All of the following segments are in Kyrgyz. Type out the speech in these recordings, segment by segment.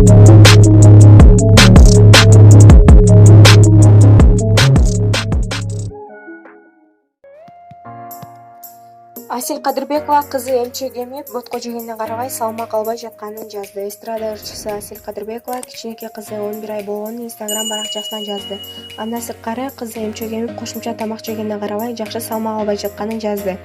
Асель Кадырбекова кызы эмчек эми ботко жегенге карабай салмак албай жатканын жазды. Эстрада ырчысы Асель Кадырбекова кичинекей кызы 11 ай болгонун Instagram баракчасынан жазды. Андан сырткары кызы эмчек эми кошумча тамак жегенге карабай жакшы салмак албай жатканын жазды.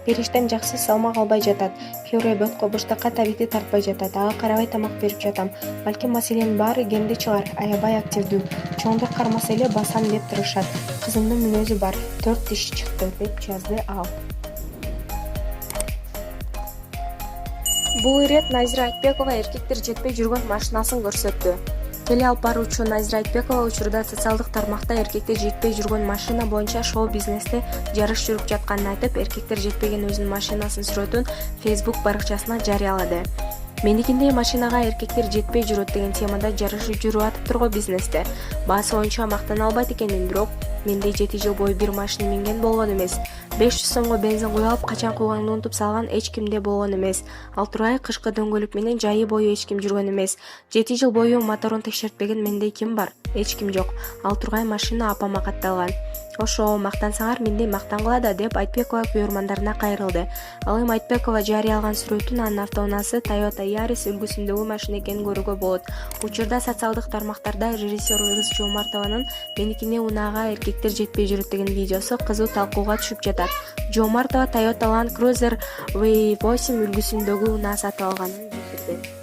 Периштем жакшы салмак албай жатат. Пюре ботко быштыкка табити тартпай жатат. Ага карабай тамак берип жатам. Балким маселенин баары кенде чыгар, аябай активдүү. Чоңдук маселе басам деп турушат. Кызымдын мүнөзү бар, 4 тиш чыкты деп жазды ал. Бул ирет Назира Айтбекова эркектер жетпей жүргөн машинасын көрсөттү. Теле алып баруучу Назира Айтбекова учурда социалдык тармакта эркектер жетпей жүргөн машина боюнча шоу-бизнесте жарыш жүрүп жатканын айтып, эркектер жетпеген өзүнүн машинасын сүрөтүн Facebook баракчасына жарыялады. Меникиндей машинага эркектер жетпей жүрөт деген темада жарышып жүрүп атыптыр го бизнесте. Баасы боюнча мактана албайт экенин, бирок менде 7 жыл бою бир машина минген болгон эмес. 500 сомго бензин куюп алып, качан куйганымды унутуп салган эч кимде болгон эмес. Ал тургай кышкы дөңгөлөк менен жайы бою эч ким жүргөн эмес. 7 жыл бою моторун текшертпеген менде ким бар? Эч ким жок. Ал тургай машина апама катталган. Ошо мактансаңар мендей мактангыла да деп Айтбекова күйөрмандарына кайрылды. Ал эми Айтбекова жарыялаган сүрөтүн анын автоунаасы Toyota Yaris үлгүсүндөгү машина экенин көрүүгө болот. Учурда социалдык тармактарда режиссер Ырыс Жомартованын меникине унаага эркектер жетпей жүрөт деген видеосу кызуу талкууга түшүп жатат. Жомартова Toyota Land Cruiser V8 үлгүсүндөгү унаа сатып алганын билдирди.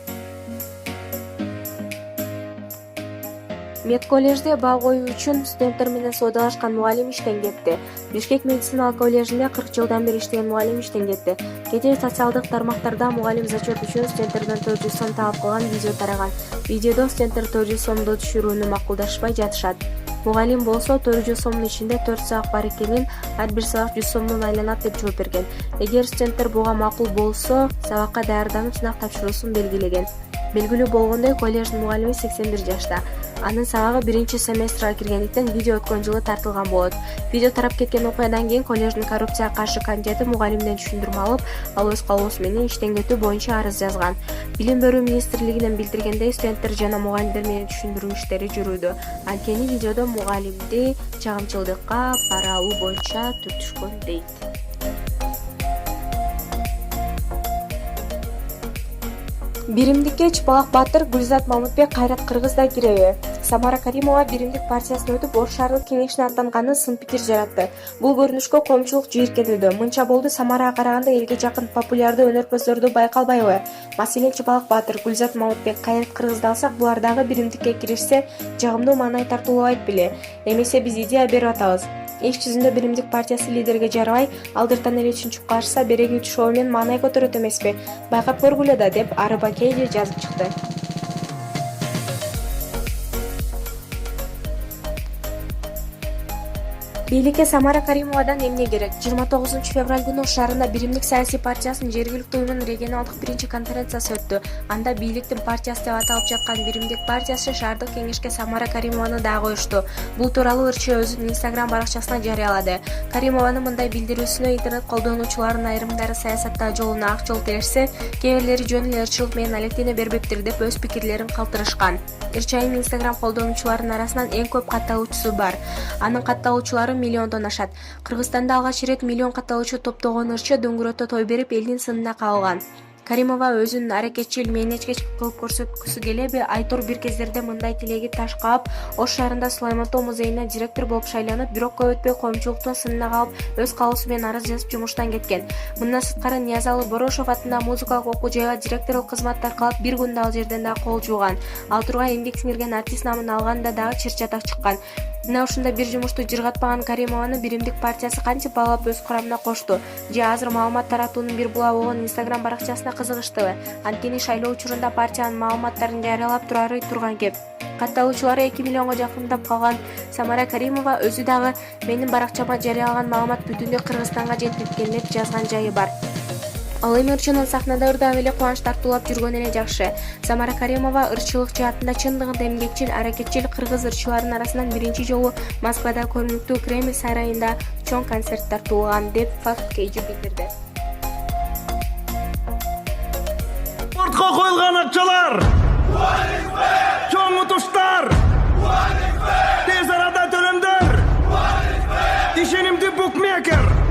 Мед коллежде баа коюу үчүн студенттер менен соодалашкан мугалим иштен кетти. Бишкек медициналык коллежинде 40 жылдан бери иштеген мугалим иштен кетти. Кечээ социалдык тармактарда мугалим зачет үчүн студенттерден 400 сом талап кылган видео тараган. Видеодо студенттер 400 сомду түшүрүүнү макулдашпай жатышат. Мугалим болсо 400 сомдун ичинде 4 сабак бар экенин, ар бир сабак 100 сомдон айланат деп жооп берген. Эгер студенттер буга макул болсо, сабакка даярданып сынак тапшыруусун белгилеген. Белгилүү болгондой, коллеждин мугалими 81 жашта. Анын сабагы 1-семестрга киргендиктен видео өткөн жылы тартылган болот. Видео тарап кеткен окуядан кийин коллеждин коррупцияга каршы комитети мугалимден түшүндүрмө алып, ал өз калоосу менен иштен кетүү боюнча арыз жазган. Билим берүү министрлигинен билдиргендей, студенттер жана мугалимдер менен түшүндүрүү иштери жүрүүдө. Анткени видеодо мугалимди чагымчылдыкка пара алуу боюнча түртүшкөн дейт. Биримдикке Чыпалак Баатыр, Гүлзат Мамытбек, Кайрат Кыргызда киреби? Самара Каримова Биримдик партиясына өтүп, Ош шаардык кеңешине аттанганы сын пикир жаратты. Бул көрүнүшкө коомчулук жийиркенүүдө. Мынча болду, Самарага караганда элге жакын популярдуу өнөрпөздөрдү байкалбайбы? Маселен, Чыпалак Баатыр, Гүлзат Мамытбек, Кайрат Кыргызды алсак, булар дагы Биримдикке киришсе, жагымдуу маанай тартуулабайт беле? Эмесе биз идея берип атабыз. Иш жүзүндө Биримдик партиясы лидерге жарабай, алдыртан эле үчүнчү карышса, береги шоу менен маанай көтөрөт эмеспи? Байкап көргүлө да деп Арыба Кейди жазып чыкты. Бийликке Самара Каримовадан эмне керек? 29 февраль күнү Ош шаарында Биримдик саясий партиясынын жергиликтүү уюмунун регионалдык биринчи конференциясы өттү. Анда бийликтин партиясы деп аталып жаткан Биримдик партиясы шаардык кеңешке Самара Каримованы да коюшту. Бул тууралуу ырчы өзүнүн Instagram баракчасына жарыялады. Каримованын мындай билдирүүсүнө интернет колдонуучуларынын айрымдары саясатта жолуна ак жол терешсе, кээ бирлери жөн эле ырчылык менен алектене бербептир деп өз пикирлерин калтырышкан. Ирчайым Instagram колдонуучуларынын арасынан эң көп катталуучусу бар. Анын катталуучулары миллиондон ашат. Кыргызстанда алгач ирет миллион катталуучу топтогон ырчы дөңгөрөттө той берип элдин сынына кагылган. Каримова өзүнүн аракетчил менечкеч кылып көрсөткүсү келеби? Айтор бир кездерде мындай тилеги таш каап, Ош шаарында Сулаймантоо музейине директор болуп шайланып, бирок көп өтпөй коомчулуктун сынына калып, өз калоосу менен арыз жазып жумуштан кеткен. Мындан сырткары Ниязалы Борошов атындагы музыкалык окуу жайга директорлук кызмат таркалап, бир күндө ал жерден да кол жууган. Ал тургай эмгек сиңирген артист намын алганда дагы чыр чатак чыккан. Мына ушундай бир жумушту жыргатпаган Каримованы Биримдик партиясы кантип баалап өз курамына кошту? Же азыр маалымат таратуунун бир була болгон Instagram баракчасына кызыгыштыбы? Анткени шайлоо учурунда партиянын маалыматтарын жарыялап турары турган кеп. Катталуучулары 2 миллионго жакындап калган Самара Каримова өзү дагы менин баракчама жарыялаган маалымат бүтүндөй Кыргызстанга жетип кеткен деп жазган жайы бар. Ал эми ырчынын сахнада ырдап эле кубанч тартуулап жүргөн эле жакшы. Самара Каримова ырчылык жаатында чындыгында эмгекчил, аракетчил кыргыз ырчыларынын арасынан биринчи жолу Москвада көрүнүктүү Кремль сарайында чоң концерт тартуулган деп Факт Кейджи билдирди. Спортко коюлган акчалар ишенимдүү букмекер.